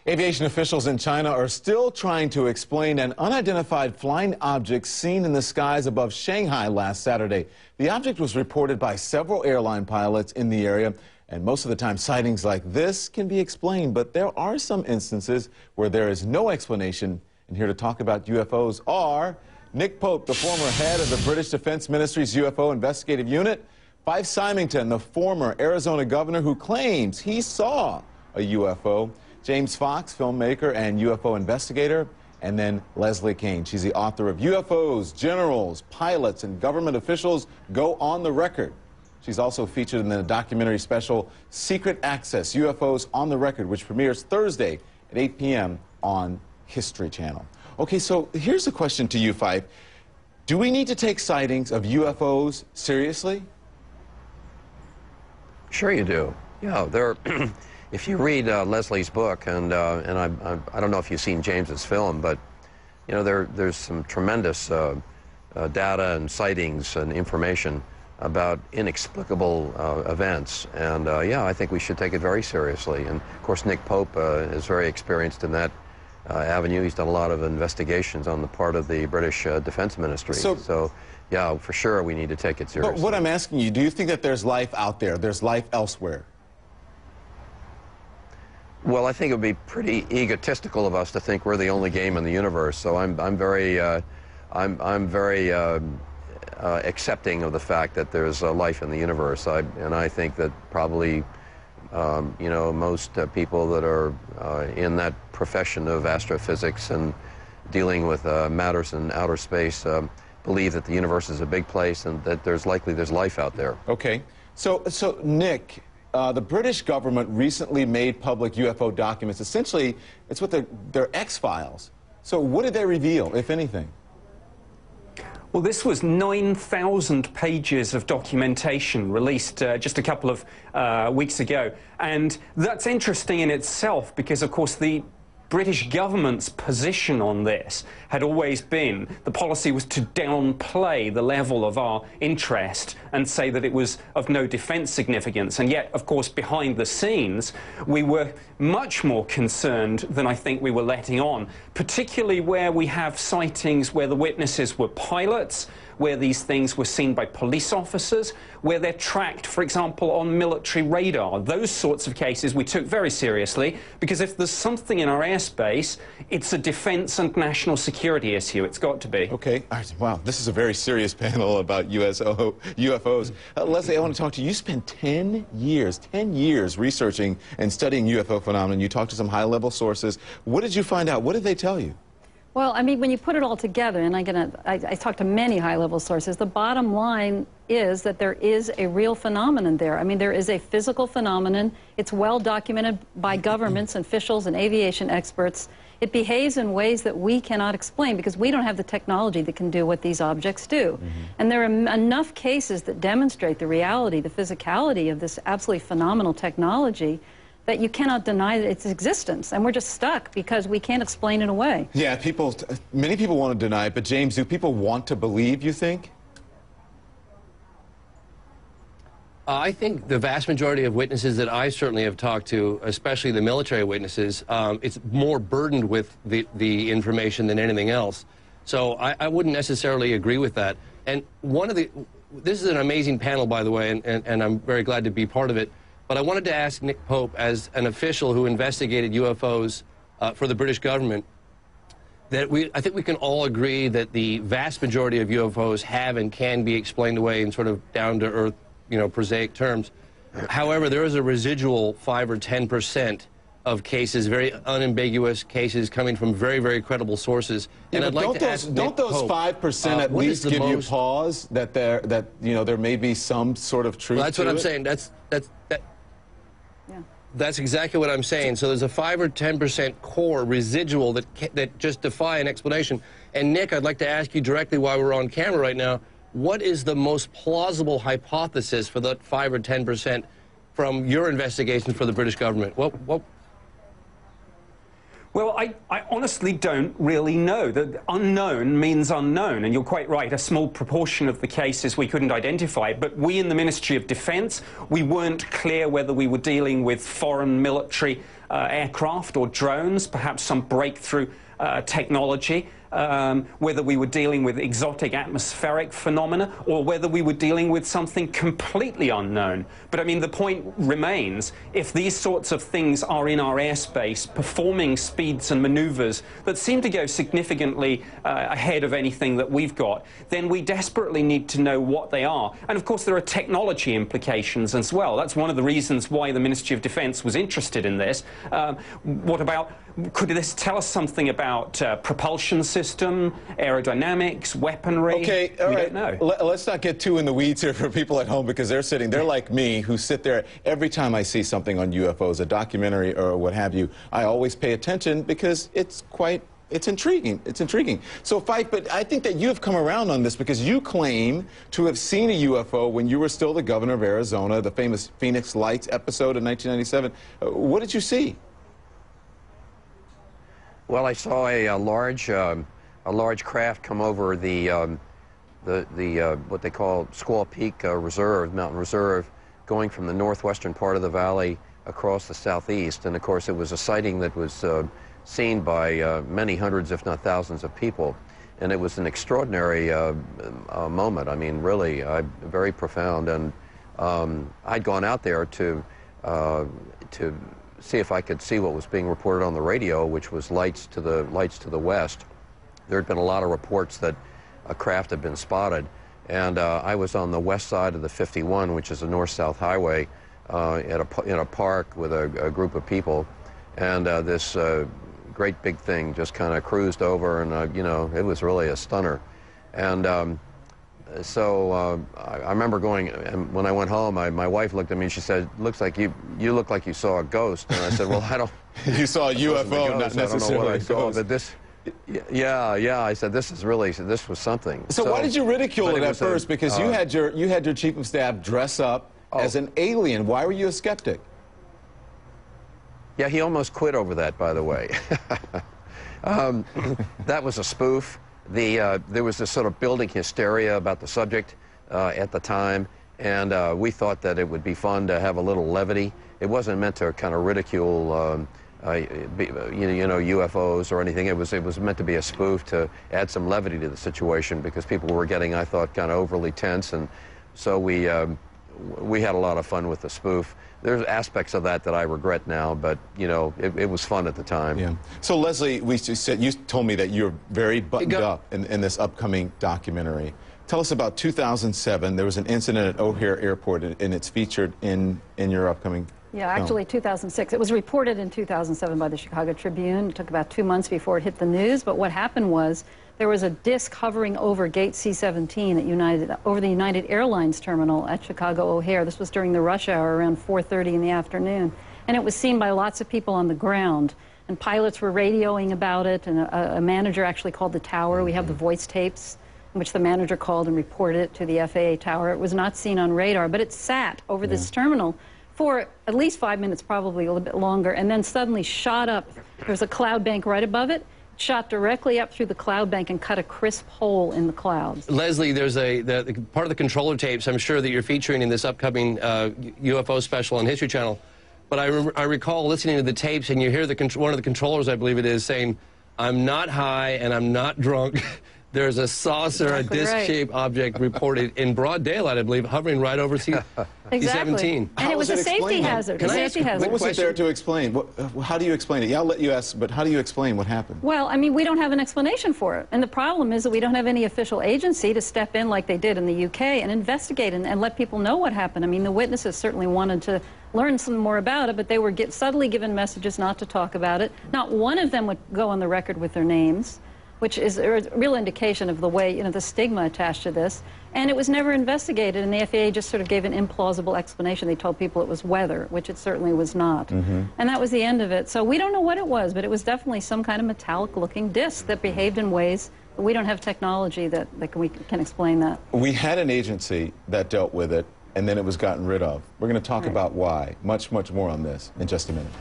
Aviation officials in China are still trying to explain an unidentified flying object seen in the skies above Shanghai last Saturday. The object was reported by several airline pilots in the area, and most of the time sightings like this can be explained, but there are some instances where there is no explanation. And here to talk about UFOs are Nick Pope, the former head of the British Defense Ministry's UFO investigative unit, Fife Symington, the former Arizona governor who claims he saw a UFO, James Fox, filmmaker and UFO investigator, and then Leslie Kean. She's the author of UFOs, Generals, Pilots, and Government Officials Go on the Record. She's also featured in the documentary special Secret Access, UFOs on the Record, which premieres Thursday at 8 p.m. on History Channel. Okay, so here's a question to you, Fife. Do we need to take sightings of UFOs seriously? Sure you do. Yeah, there. If you read Leslie's book, and I don't know if you've seen James's film, but you know there's some tremendous data and sightings and information about inexplicable events, and yeah, I think we should take it very seriously. And of course, Nick Pope is very experienced in that avenue. He's done a lot of investigations on the part of the British Defense Ministry. So yeah, for sure, we need to take it seriously. But what I'm asking you, do you think that there's life out there? There's life elsewhere? Well, I think it would be pretty egotistical of us to think we're the only game in the universe. So I'm very accepting of the fact that there's life in the universe. And I think that probably you know, most people that are in that profession of astrophysics and dealing with matters in outer space believe that the universe is a big place and that there's life out there. Okay. So Nick, the British government recently made public UFO documents. Essentially, it's what their X-Files. So what did they reveal, if anything? Well, this was 9,000 pages of documentation released just a couple of weeks ago. And that's interesting in itself because, of course, the British government's position on this had always been the policy was to downplay the level of our interest and say that it was of no defence significance. And yet, of course, behind the scenes, we were much more concerned than I think we were letting on, particularly where we have sightings where the witnesses were pilots, where these things were seen by police officers, where they're tracked, for example, on military radar. Those sorts of cases we took very seriously, because if there's something in our airspace, it's a defense and national security issue. It's got to be. Okay. All right. Wow, this is a very serious panel about UFOs. Leslie, I want to talk to you. You spent 10 years researching and studying UFO phenomenon. You talked to some high-level sources. What did you find out? What did they tell you? Well, I mean, when you put it all together, and I talked to many high-level sources, the bottom line is that there is a real phenomenon there. I mean, there is a physical phenomenon. It's well documented by governments, officials, and aviation experts. It behaves in ways that we cannot explain because we don't have the technology that can do what these objects do. And there are enough cases that demonstrate the reality, the physicality of this absolutely phenomenal technology that you cannot deny its existence, and we're just stuck because we can't explain it away. Yeah, many people want to deny it, but James, do people want to believe, you think? I think the vast majority of witnesses that I certainly have talked to, especially the military witnesses, it's more burdened with the information than anything else. So I wouldn't necessarily agree with that. And this is an amazing panel, by the way, and I'm very glad to be part of it. But I wanted to ask Nick Pope, as an official who investigated UFOs for the British government, that I think we can all agree that the vast majority of UFOs have and can be explained away in sort of down-to-earth, you know, prosaic terms. However, there is a residual 5 or 10% of cases, very unambiguous cases coming from very, very credible sources. Yeah, and I'd like to ask Don't those 5% at least give you pause that you know there may be some sort of truth? Well, that's what I'm saying. That's exactly what I'm saying. So there's a 5 or 10% core residual that just defy an explanation. And Nick, I'd like to ask you directly while we're on camera right now, what is the most plausible hypothesis for that 5 or 10% from your investigation for the British government? Well, I honestly don't really know. The unknown means unknown, and you're quite right. A small proportion of the cases we couldn't identify, but we in the Ministry of Defence, we weren't clear whether we were dealing with foreign military aircraft or drones, perhaps some breakthrough technology, whether we were dealing with exotic atmospheric phenomena or whether we were dealing with something completely unknown. But I mean, the point remains, if these sorts of things are in our airspace, performing speeds and maneuvers that seem to go significantly ahead of anything that we've got, then we desperately need to know what they are. And of course, there are technology implications as well. That's one of the reasons why the Ministry of Defense was interested in this. What about, could this tell us something about propulsion system, aerodynamics, weaponry? Okay, all right. We don't know. Let's not get too in the weeds here for people at home, because they're like me, who sit there every time I see something on UFOs, a documentary or what have you. I always pay attention because it's intriguing. It's intriguing. So, Fife, but I think that you have come around on this, because you claim to have seen a UFO when you were still the governor of Arizona, the famous Phoenix Lights episode in 1997. What did you see? Well, I saw a large craft come over the what they call Squaw Peak Reserve, Mountain Reserve, going from the northwestern part of the valley across the southeast. And of course, it was a sighting that was seen by many hundreds, if not thousands, of people. And it was an extraordinary moment. I mean, really, very profound. And I'd gone out there to see if I could see what was being reported on the radio, which was lights to the west. There had been a lot of reports that a craft had been spotted, and I was on the west side of the 51, which is a north-south highway, in a park with a group of people, and this great big thing just kind of cruised over, and you know, it was really a stunner. And so I remember going, and when I went home, my wife looked at me and she said, "Looks like you look like you saw a ghost." And I said, "Well, I don't." You saw a UFO, not necessarily I don't know what I saw, but this. Yeah. I said, this was something. So why did you ridicule it at first? Because you had your chief of staff dress up as an alien. Why were you a skeptic? Yeah, he almost quit over that, by the way. That was a spoof. There was this sort of building hysteria about the subject at the time, and we thought that it would be fun to have a little levity. It wasn't meant to kind of ridicule you know, UFOs or anything. It was meant to be a spoof to add some levity to the situation, because people were getting, I thought, kind of overly tense, and so we had a lot of fun with the spoof. There's aspects of that I regret now, but you know, it was fun at the time. Yeah. So Leslie, you told me that you're very buttoned up in this upcoming documentary. Tell us about 2007. There was an incident at O'Hare Airport, and it's featured in your upcoming. Yeah, actually 2006. It was reported in 2007 by the Chicago Tribune. It took about 2 months before it hit the news, but what happened was there was a disc hovering over gate C-17 at over the United Airlines terminal at Chicago O'Hare. This was during the rush hour around 4:30 in the afternoon, and it was seen by lots of people on the ground. And pilots were radioing about it, and a manager actually called the tower. We have the voice tapes in which the manager called and reported it to the FAA tower. It was not seen on radar, but it sat over this terminal for at least 5 minutes, probably a little bit longer, and then suddenly shot up. There was a cloud bank right above it. Shot directly up through the cloud bank and cut a crisp hole in the clouds. Leslie, there's part of the controller tapes, I'm sure, that you're featuring in this upcoming UFO special on History Channel. But I recall listening to the tapes, and you hear one of the controllers, I believe it is, saying, "I'm not high and I'm not drunk." There's a saucer, exactly, a disc-shaped object reported in broad daylight, I believe, hovering right over C-17. Exactly. And it was a safety hazard. What was it there to explain? How do you explain it? Yeah, I'll let you ask, but how do you explain what happened? Well, I mean, we don't have an explanation for it. And the problem is that we don't have any official agency to step in like they did in the UK and investigate and let people know what happened. I mean, the witnesses certainly wanted to learn some more about it, but they were subtly given messages not to talk about it. Not one of them would go on the record with their names, which is a real indication of the way, you know, the stigma attached to this. And it was never investigated, and the FAA just sort of gave an implausible explanation. They told people it was weather, which it certainly was not. And that was the end of it. So we don't know what it was, but it was definitely some kind of metallic-looking disc that behaved in ways that we don't have technology that we can explain that. We had an agency that dealt with it, and then it was gotten rid of. We're going to talk about why. Much more on this in just a minute.